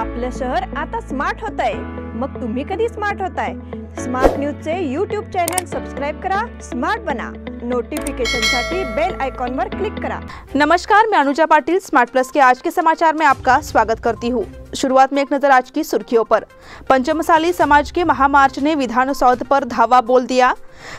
आपलं शहर आता स्मार्ट होत आहे। मग तुम्ही कधी स्मार्ट होताय? स्मार्ट न्यूजचे यूट्यूब चॅनल सबस्क्राइब करा, स्मार्ट बना। नोटिफिकेशनसाठी बेल आइकॉन पर क्लिक करा। नमस्कार, मैं अनुजा पाटिल स्मार्ट प्लस के आज के समाचार में आपका स्वागत करती हूँ। शुरुआत में एक नजर आज की सुर्खियों पर। पंचमसाली समाज के महामार्च ने विधान सौध पर धावा बोल दिया।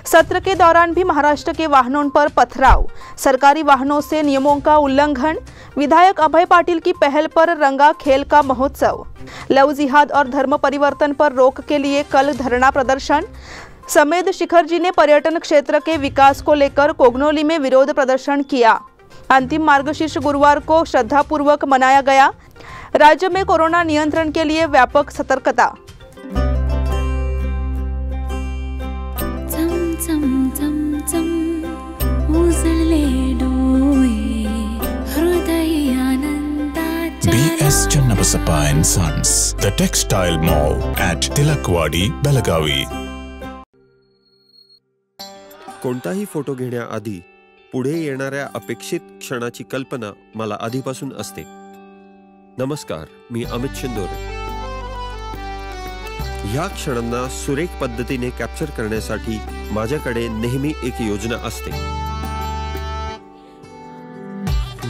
सत्र के दौरान भी महाराष्ट्र के वाहनों पर पथराव, सरकारी वाहनों से नियमों का उल्लंघन। विधायक अभय पाटिल की पहल पर रंगा खेल का महोत्सव। लव जिहाद और धर्म परिवर्तन पर रोक के लिए कल धरना प्रदर्शन। समेद शिखर जी ने पर्यटन क्षेत्र के विकास को लेकर कोगनोली में विरोध प्रदर्शन किया। अंतिम मार्गशीर्ष गुरुवार को श्रद्धापूर्वक मनाया गया। राज्य में कोरोना नियंत्रण के लिए व्यापक सतर्कता। BS Channabasappa and Sons, the Textile Mall at Tilakwadi, Belagavi. कोणताही फोटो घेण्याआधी पुढे येणाऱ्या अपेक्षित क्षणाची कल्पना मला आधीपासून असते। नमस्कार, मी अमित शिंदोरे। या क्षणांना सुरेख पद्धतीने कॅप्चर करण्यासाठी माझ्याकडे नेहमी एक योजना असते।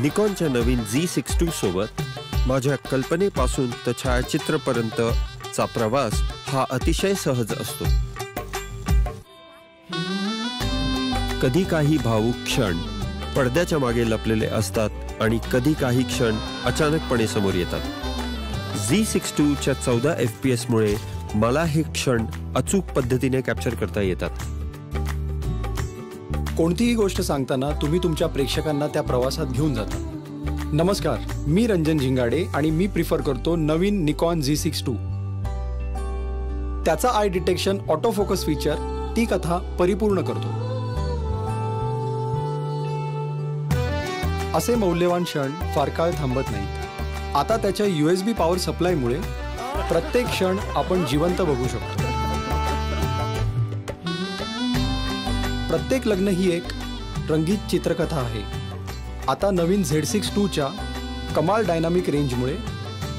निकॉनच्या नवीन Z62 सोबत माझ्या कल्पनेपासून ते छायाचित्रपर्यंतचा प्रवास हा अतिशय सहज असतो। कधी काही भावुक क्षण पडद्याच्या मागे लपलेले असतात आणि कधी काही क्षण अचानकपणे समोर येतात। Z62 च्या 14 FPS मुळे मला हे क्षण अचूक पद्धतीने कॅप्चर करता येतात। कोणतीही गोष्ट सांगताना तुम्ही तुमच्या प्रेक्षकांना त्या प्रवासात घेऊन जाता। नमस्कार, मी रंजन झिंगाडे आणि मी प्रिफर करतो नवीन निकॉन Z62। त्याचा आय डिटेक्शन ऑटो फोकस फीचर ती कथा परिपूर्ण करतो। असे मौल्यवान क्षण फार काळ थांबत नाहीत। आता त्याच्या USB पॉवर सप्लायमुळे प्रत्येक क्षण आपण जिवंत बघू शकतो। प्रत्येक लग्न ही एक रंगीत चित्रकथा आहे। आता नवीन Z62 च्या कमाल डायनामिक रेंजमुळे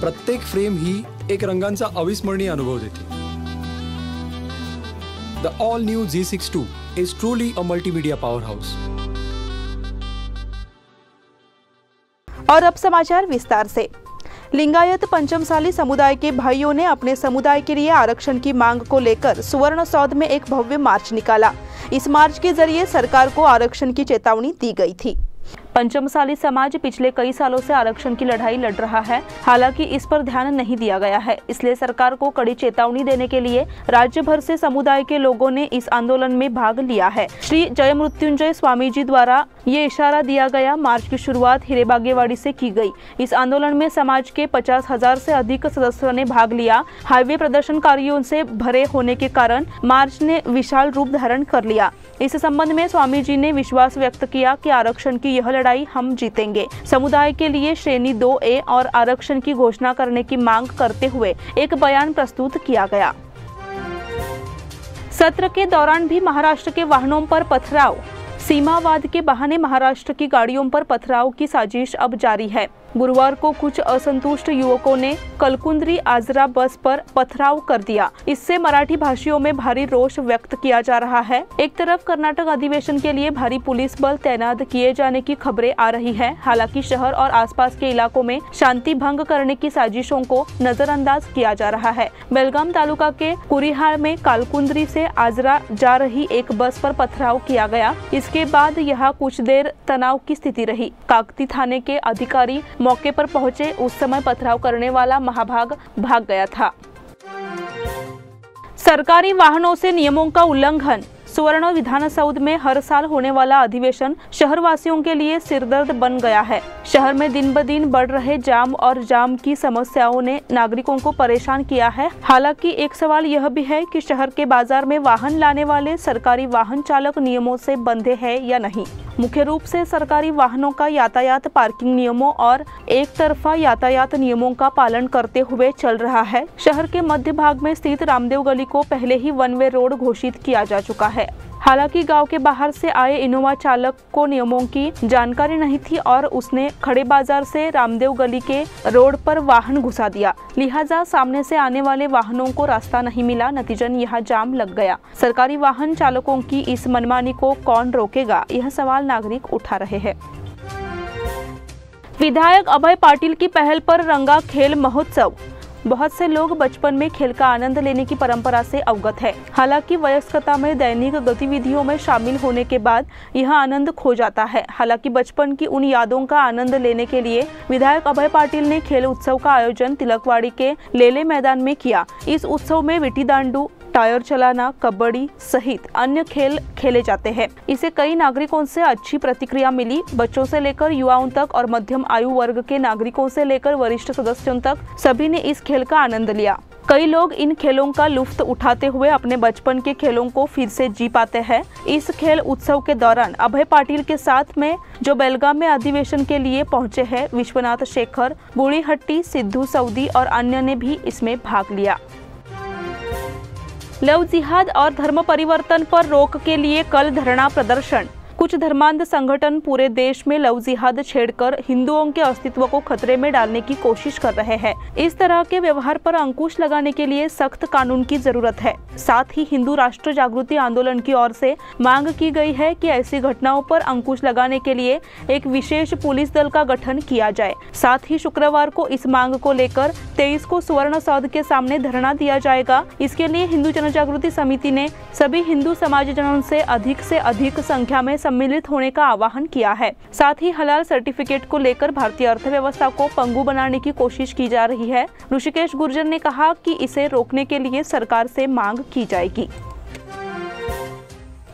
प्रत्येक फ्रेम ही एक रंगांचा अविस्मरणीय अनुभव देते। The all new Z62 is truly a multimedia power house. और अब समाचार विस्तार से। लिंगायत पंचमसाली समुदाय के भाइयों ने अपने समुदाय के लिए आरक्षण की मांग को लेकर सुवर्ण सौध में एक भव्य मार्च निकाला। इस मार्च के जरिए सरकार को आरक्षण की चेतावनी दी गई थी। पंचमसाली समाज पिछले कई सालों से आरक्षण की लड़ाई लड़ रहा है, हालांकि इस पर ध्यान नहीं दिया गया है। इसलिए सरकार को कड़ी चेतावनी देने के लिए राज्य भर से समुदाय के लोगों ने इस आंदोलन में भाग लिया है। श्री जयमृत्युंजय स्वामी जी द्वारा ये इशारा दिया गया। मार्च की शुरुआत हिरेबागेवाड़ी से की गई। इस आंदोलन में समाज के 50,000 से अधिक सदस्यों ने भाग लिया। हाईवे प्रदर्शनकारियों से भरे होने के कारण मार्च ने विशाल रूप धारण कर लिया। इस संबंध में स्वामी जी ने विश्वास व्यक्त किया कि आरक्षण की यह लड़ाई हम जीतेंगे। समुदाय के लिए श्रेणी 2A और आरक्षण की घोषणा करने की मांग करते हुए एक बयान प्रस्तुत किया गया। सत्र के दौरान भी महाराष्ट्र के वाहनों पर पथराव। सीमावाद के बहाने महाराष्ट्र की गाड़ियों पर पथराव की साजिश अब जारी है। गुरुवार को कुछ असंतुष्ट युवकों ने कलकुंद्री आजरा बस पर पथराव कर दिया। इससे मराठी भाषियों में भारी रोष व्यक्त किया जा रहा है। एक तरफ कर्नाटक अधिवेशन के लिए भारी पुलिस बल तैनात किए जाने की खबरें आ रही है। हालांकि शहर और आसपास के इलाकों में शांति भंग करने की साजिशों को नजरअंदाज किया जा रहा है। बेलगाम तालुका के कुरिहाळ में कालकुंद्री से आजरा जा रही एक बस पर पथराव किया गया। इसके बाद यहाँ कुछ देर तनाव की स्थिति रही। काकती थाने के अधिकारी मौके पर पहुंचे। उस समय पथराव करने वाला महाभाग भाग गया था। सरकारी वाहनों से नियमों का उल्लंघन। सुवर्ण विधान सौध में हर साल होने वाला अधिवेशन शहरवासियों के लिए सिरदर्द बन गया है। शहर में दिन ब दिन बढ़ रहे जाम और जाम की समस्याओं ने नागरिकों को परेशान किया है। हालांकि एक सवाल यह भी है कि शहर के बाजार में वाहन लाने वाले सरकारी वाहन चालक नियमों से बंधे हैं या नहीं। मुख्य रूप से सरकारी वाहनों का यातायात पार्किंग नियमों और एक तरफा यातायात नियमों का पालन करते हुए चल रहा है। शहर के मध्य भाग में स्थित रामदेव गली को पहले ही वन वे रोड घोषित किया जा चुका है। हालांकि गांव के बाहर से आए इनोवा चालक को नियमों की जानकारी नहीं थी और उसने खड़े बाजार से रामदेव गली के रोड पर वाहन घुसा दिया। लिहाजा सामने से आने वाले वाहनों को रास्ता नहीं मिला, नतीजन यह जाम लग गया। सरकारी वाहन चालकों की इस मनमानी को कौन रोकेगा, यह सवाल नागरिक उठा रहे हैं। विधायक अभय पाटिल की पहल पर रंगा खेल महोत्सव। बहुत से लोग बचपन में खेल का आनंद लेने की परंपरा से अवगत है। हालांकि वयस्कता में दैनिक गतिविधियों में शामिल होने के बाद यह आनंद खो जाता है। हालांकि बचपन की उन यादों का आनंद लेने के लिए विधायक अभय पाटिल ने खेल उत्सव का आयोजन तिलकवाड़ी के लेले मैदान में किया। इस उत्सव में विटी दांडू, टायर चलाना, कबड्डी सहित अन्य खेल खेले जाते हैं। इसे कई नागरिकों से अच्छी प्रतिक्रिया मिली। बच्चों से लेकर युवाओं तक और मध्यम आयु वर्ग के नागरिकों से लेकर वरिष्ठ सदस्यों तक सभी ने इस खेल का आनंद लिया। कई लोग इन खेलों का लुत्फ उठाते हुए अपने बचपन के खेलों को फिर से जी पाते हैं। इस खेल उत्सव के दौरान अभय पाटिल के साथ में जो बेलगाम में अधिवेशन के लिए पहुंचे हैं, विश्वनाथ शेखर, बूढ़ीहट्टी, सिद्धू सऊदी और अन्य ने भी इसमें भाग लिया। लव जिहाद और धर्म परिवर्तन पर रोक के लिए कल धरना प्रदर्शन। कुछ धर्मांध संगठन पूरे देश में लव जिहाद छेड़कर हिंदुओं के अस्तित्व को खतरे में डालने की कोशिश कर रहे हैं। इस तरह के व्यवहार पर अंकुश लगाने के लिए सख्त कानून की जरूरत है। साथ ही हिंदू राष्ट्र जागृति आंदोलन की ओर से मांग की गई है कि ऐसी घटनाओं पर अंकुश लगाने के लिए एक विशेष पुलिस दल का गठन किया जाए। साथ ही शुक्रवार को इस मांग को लेकर 23 को सुवर्ण सौध के सामने धरना दिया जाएगा। इसके लिए हिंदू जनजागृति समिति ने सभी हिंदू समाजजनों से अधिक संख्या में सम्मिलित होने का आह्वान किया है। साथ ही हलाल सर्टिफिकेट को लेकर भारतीय अर्थव्यवस्था को पंगु बनाने की कोशिश की जा रही है। ऋषिकेश गुर्जर ने कहा कि इसे रोकने के लिए सरकार से मांग की जाएगी।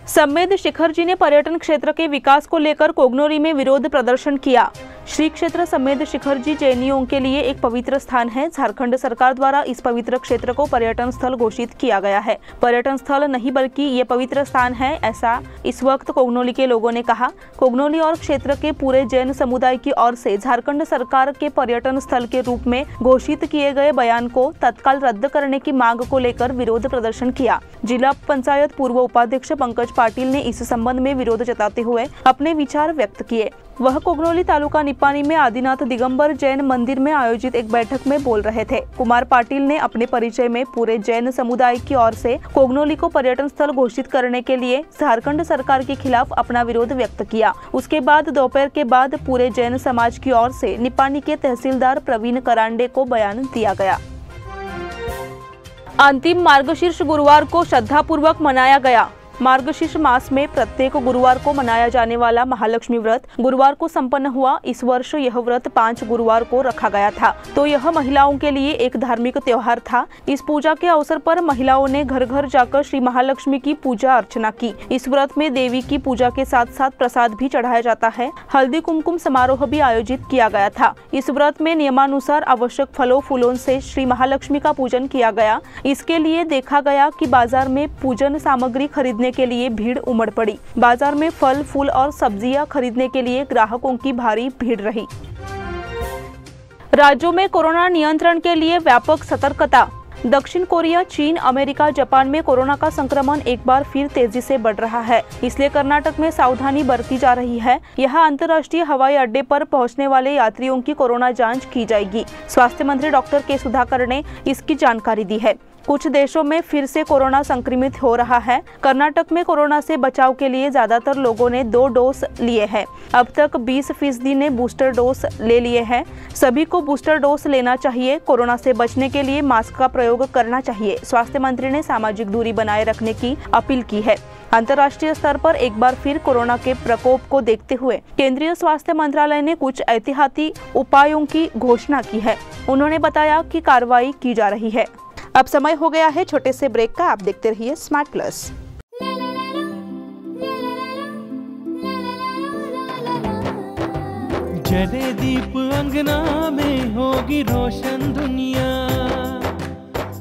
सम्मेद शिखर जी ने पर्यटन क्षेत्र के विकास को लेकर कोगनोरी में विरोध प्रदर्शन किया। श्री क्षेत्र सम्मेद शिखर जी जैनियों के लिए एक पवित्र स्थान है। झारखंड सरकार द्वारा इस पवित्र क्षेत्र को पर्यटन स्थल घोषित किया गया है। पर्यटन स्थल नहीं बल्कि ये पवित्र स्थान है, ऐसा इस वक्त कोगनोली के लोगों ने कहा। कोगनोली और क्षेत्र के पूरे जैन समुदाय की ओर से झारखंड सरकार के पर्यटन स्थल के रूप में घोषित किए गए बयान को तत्काल रद्द करने की मांग को लेकर विरोध प्रदर्शन किया। जिला पंचायत पूर्व उपाध्यक्ष पंकज पाटिल ने इस संबंध में विरोध जताते हुए अपने विचार व्यक्त किए। वह कोगनोली तालुका निपानी में आदिनाथ दिगंबर जैन मंदिर में आयोजित एक बैठक में बोल रहे थे। कुमार पाटिल ने अपने परिचय में पूरे जैन समुदाय की ओर से कोगनोली को पर्यटन स्थल घोषित करने के लिए झारखंड सरकार के खिलाफ अपना विरोध व्यक्त किया। उसके बाद दोपहर के बाद पूरे जैन समाज की ओर से निपानी के तहसीलदार प्रवीण करांडे को बयान दिया गया। अंतिम मार्गशीर्ष गुरुवार को श्रद्धापूर्वक मनाया गया। मार्गशीर्ष मास में प्रत्येक गुरुवार को मनाया जाने वाला महालक्ष्मी व्रत गुरुवार को संपन्न हुआ। इस वर्ष यह व्रत 5 गुरुवार को रखा गया था, तो यह महिलाओं के लिए एक धार्मिक त्योहार था। इस पूजा के अवसर पर महिलाओं ने घर घर जाकर श्री महालक्ष्मी की पूजा अर्चना की। इस व्रत में देवी की पूजा के साथ साथ प्रसाद भी चढ़ाया जाता है। हल्दी कुमकुम समारोह भी आयोजित किया गया था। इस व्रत में नियमानुसार आवश्यक फलों फूलों से श्री महालक्ष्मी का पूजन किया गया। इसके लिए देखा गया कि बाजार में पूजन सामग्री खरीदने के लिए भीड़ उमड़ पड़ी। बाजार में फल फूल और सब्जियां खरीदने के लिए ग्राहकों की भारी भीड़ रही। राज्यों में कोरोना नियंत्रण के लिए व्यापक सतर्कता। दक्षिण कोरिया, चीन, अमेरिका, जापान में कोरोना का संक्रमण एक बार फिर तेजी से बढ़ रहा है। इसलिए कर्नाटक में सावधानी बरती जा रही है। यहाँ अंतर्राष्ट्रीय हवाई अड्डे पर पहुंचने वाले यात्रियों की कोरोना जांच की जाएगी। स्वास्थ्य मंत्री डॉक्टर के सुधाकर ने इसकी जानकारी दी है। कुछ देशों में फिर से कोरोना संक्रमित हो रहा है। कर्नाटक में कोरोना से बचाव के लिए ज्यादातर लोगों ने 2 डोज लिए हैं। अब तक 20% ने बूस्टर डोज ले लिए हैं। सभी को बूस्टर डोज लेना चाहिए। कोरोना से बचने के लिए मास्क का प्रयोग करना चाहिए। स्वास्थ्य मंत्री ने सामाजिक दूरी बनाए रखने की अपील की है। अंतर्राष्ट्रीय स्तर पर एक बार फिर कोरोना के प्रकोप को देखते हुए केंद्रीय स्वास्थ्य मंत्रालय ने कुछ एहतियाती उपायों की घोषणा की है। उन्होंने बताया कि कार्रवाई की जा रही है। अब समय हो गया है छोटे से ब्रेक का। आप देखते रहिए स्मार्ट प्लस। जले दीप अंगना में होगी रोशन दुनिया,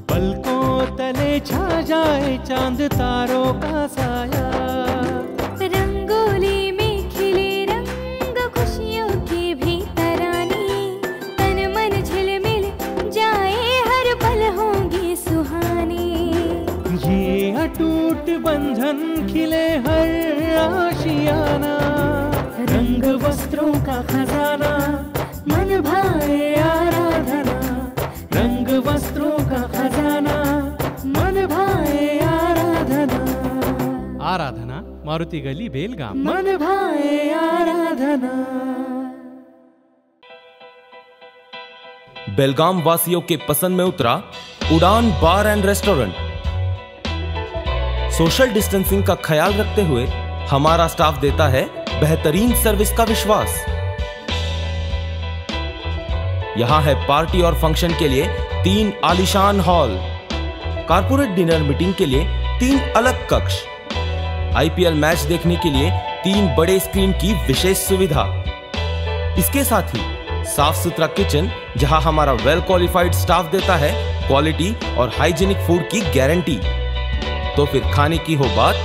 पलकों तले छा जाए चांद तारों का साया। रंगोली में खिले रंग खुशियों की भी तरानी, तन मन झिलमिल जाए हर पल होंगी सुहानी। ये टूट बंधन खिले हर आशियाना, रंग वस्त्रों का खजाना मन भाए आराधना, रंग वस्त्रों का खजाना मन भाए आराधना। आराधना मारुति गली बेलगाम, मन भाए आराधना। बेलगाम वासियों के पसंद में उतरा उड़ान बार एंड रेस्टोरेंट। सोशल डिस्टेंसिंग का ख्याल रखते हुए हमारा स्टाफ देता है बेहतरीन सर्विस का विश्वास। यहां है पार्टी और फंक्शन के लिए 3 आलीशान हॉल, कारपोरेट डिनर मीटिंग के लिए 3 अलग कक्ष, आईपीएल मैच देखने के लिए 3 बड़े स्क्रीन की विशेष सुविधा। इसके साथ ही साफ सुथरा किचन, जहां हमारा वेल क्वालिफाइड स्टाफ देता है क्वालिटी और हाइजीनिक फूड की गारंटी। तो फिर खाने की हो बात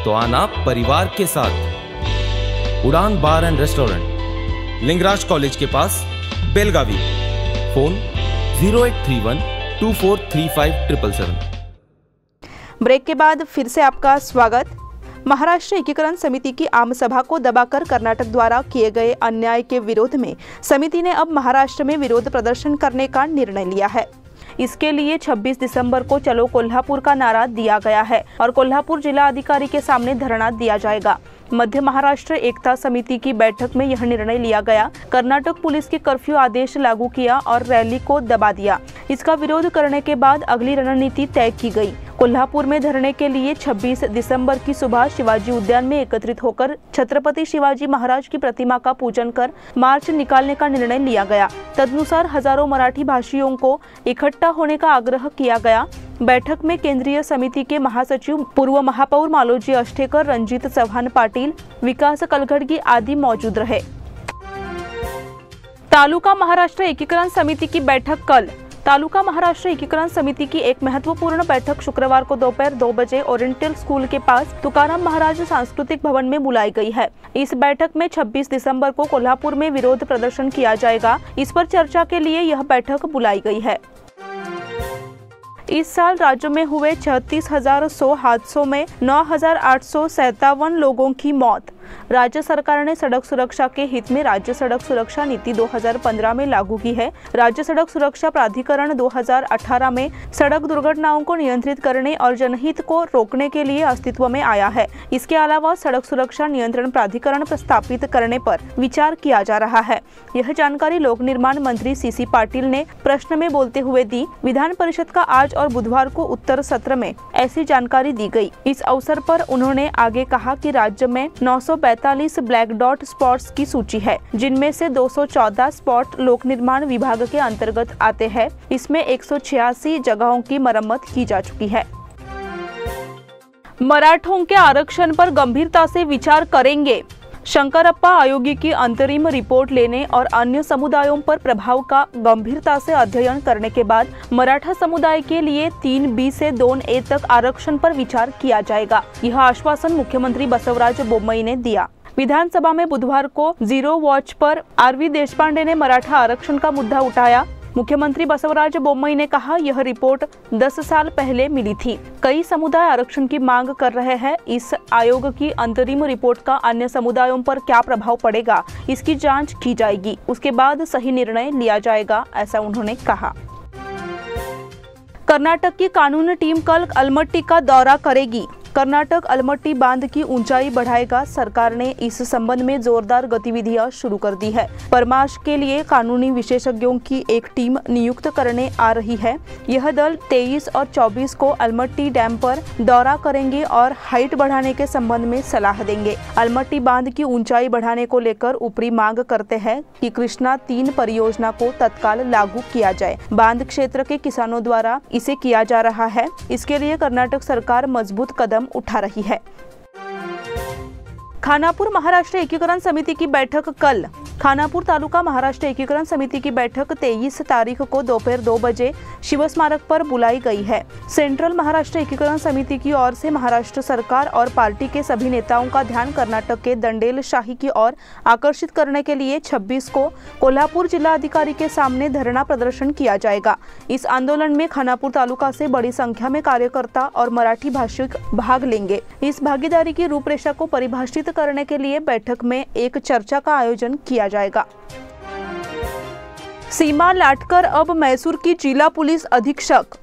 तो आना परिवार के साथ। उड़ान बार एंड रेस्टोरेंट, लिंगराज कॉलेज के पास, बेलगावी। फोन 0831 2435 777। ब्रेक के बाद फिर से आपका स्वागत। महाराष्ट्र एकीकरण समिति की आम सभा को दबाकर कर्नाटक द्वारा किए गए अन्याय के विरोध में समिति ने अब महाराष्ट्र में विरोध प्रदर्शन करने का निर्णय लिया है। इसके लिए 26 दिसंबर को चलो कोल्हापुर का नारा दिया गया है और कोल्हापुर जिला अधिकारी के सामने धरना दिया जाएगा। मध्य महाराष्ट्र एकता समिति की बैठक में यह निर्णय लिया गया। कर्नाटक पुलिस के कर्फ्यू आदेश लागू किया और रैली को दबा दिया। इसका विरोध करने के बाद अगली रणनीति तय की गई। कोल्हापुर में धरने के लिए 26 दिसंबर की सुबह शिवाजी उद्यान में एकत्रित होकर छत्रपति शिवाजी महाराज की प्रतिमा का पूजन कर मार्च निकालने का निर्णय लिया गया। तदनुसार हजारों मराठी भाषियों को इकट्ठा होने का आग्रह किया गया। बैठक में केंद्रीय समिति के महासचिव पूर्व महापौर मालोजी अष्टेकर, रंजीत चव्हाण पाटिल, विकास कलघड़गी आदि मौजूद रहे। तालुका महाराष्ट्र एकीकरण समिति की बैठक कल। तालुका महाराष्ट्र एकीकरण समिति की एक महत्वपूर्ण बैठक शुक्रवार को दोपहर 2 बजे ओरिएंटल स्कूल के पास तुकाराम महाराज सांस्कृतिक भवन में बुलाई गई है। इस बैठक में 26 दिसंबर को कोल्हापुर में विरोध प्रदर्शन किया जाएगा। इस पर चर्चा के लिए यह बैठक बुलाई गई है। इस साल राज्य में हुए 36,100 हादसों में 9,857 लोगों की मौत। राज्य सरकार ने सड़क सुरक्षा के हित में राज्य सड़क सुरक्षा नीति 2015 में लागू की है। राज्य सड़क सुरक्षा प्राधिकरण 2018 में सड़क दुर्घटनाओं को नियंत्रित करने और जनहित को रोकने के लिए अस्तित्व में आया है। इसके अलावा सड़क सुरक्षा नियंत्रण प्राधिकरण स्थापित करने पर विचार किया जा रहा है। यह जानकारी लोक निर्माण मंत्री सीसी पाटिल ने प्रश्न में बोलते हुए दी। विधान परिषद का आज और बुधवार को उत्तर सत्र में ऐसी जानकारी दी गई। इस अवसर पर उन्होंने आगे कहा कि राज्य में 942 ब्लैक डॉट स्पॉट्स की सूची है, जिनमें से 214 स्पॉट लोक निर्माण विभाग के अंतर्गत आते हैं। इसमें 186 जगहों की मरम्मत की जा चुकी है। मराठों के आरक्षण पर गंभीरता से विचार करेंगे। शंकरप्पा आयोगी की अंतरिम रिपोर्ट लेने और अन्य समुदायों पर प्रभाव का गंभीरता से अध्ययन करने के बाद मराठा समुदाय के लिए 3B से 2A तक आरक्षण पर विचार किया जाएगा। यह आश्वासन मुख्यमंत्री बसवराज बोम्मई ने दिया। विधानसभा में बुधवार को जीरो वॉच पर आरवी देशपांडे ने मराठा आरक्षण का मुद्दा उठाया। मुख्यमंत्री बसवराज बोम्मई ने कहा, यह रिपोर्ट 10 साल पहले मिली थी। कई समुदाय आरक्षण की मांग कर रहे हैं। इस आयोग की अंतरिम रिपोर्ट का अन्य समुदायों पर क्या प्रभाव पड़ेगा, इसकी जांच की जाएगी। उसके बाद सही निर्णय लिया जाएगा, ऐसा उन्होंने कहा। कर्नाटक की कानून टीम कल अलमट्टी का दौरा करेगी। कर्नाटक अलमट्टी बांध की ऊंचाई बढ़ाएगा। सरकार ने इस संबंध में जोरदार गतिविधियां शुरू कर दी है। परामर्श के लिए कानूनी विशेषज्ञों की एक टीम नियुक्त करने आ रही है। यह दल 23 और 24 को अलमट्टी डैम पर दौरा करेंगे और हाइट बढ़ाने के संबंध में सलाह देंगे। अलमट्टी बांध की ऊंचाई बढ़ाने को लेकर ऊपरी मांग करते हैं कि कृष्णा 3 परियोजना को तत्काल लागू किया जाए। बांध क्षेत्र के किसानों द्वारा इसे किया जा रहा है। इसके लिए कर्नाटक सरकार मजबूत कदम उठा रही है। खानापुर महाराष्ट्र एकीकरण समिति की बैठक कल। खानापुर तालुका महाराष्ट्र एकीकरण समिति की बैठक 23 तारीख को दोपहर 2 बजे शिव स्मारक पर बुलाई गई है। सेंट्रल महाराष्ट्र एकीकरण समिति की ओर से महाराष्ट्र सरकार और पार्टी के सभी नेताओं का ध्यान कर्नाटक के दंडेलशाही की ओर आकर्षित करने के लिए 26 को कोल्हापुर जिला अधिकारी के सामने धरना प्रदर्शन किया जाएगा। इस आंदोलन में खानापुर तालुका से बड़ी संख्या में कार्यकर्ता और मराठी भाषिक भाग लेंगे। इस भागीदारी की रूपरेखा को परिभाषित करने के लिए बैठक में एक चर्चा का आयोजन किया जाएगा। सीमा लाटकर अब मैसूर की जिला पुलिस अधीक्षक।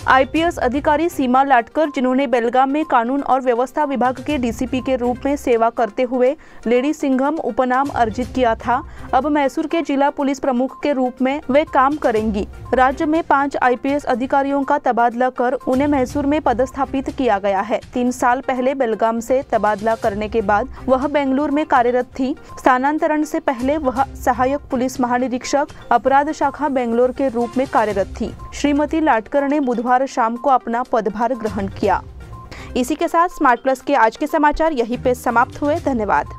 आईपीएस अधिकारी सीमा लाटकर, जिन्होंने बेलगाम में कानून और व्यवस्था विभाग के डीसीपी के रूप में सेवा करते हुए लेडी सिंघम उपनाम अर्जित किया था, अब मैसूर के जिला पुलिस प्रमुख के रूप में वे काम करेंगी। राज्य में 5 आईपीएस अधिकारियों का तबादला कर उन्हें मैसूर में पदस्थापित किया गया है। 3 साल पहले बेलगाम से तबादला करने के बाद वह बेंगलुरु में कार्यरत थी। स्थानांतरण से पहले वह सहायक पुलिस महानिरीक्षक अपराध शाखा बेंगलोर के रूप में कार्यरत थी। श्रीमती लाटकर ने बुधवार शाम को अपना पदभार ग्रहण किया। इसी के साथ स्मार्ट प्लस के आज के समाचार यहीं पे समाप्त हुए। धन्यवाद।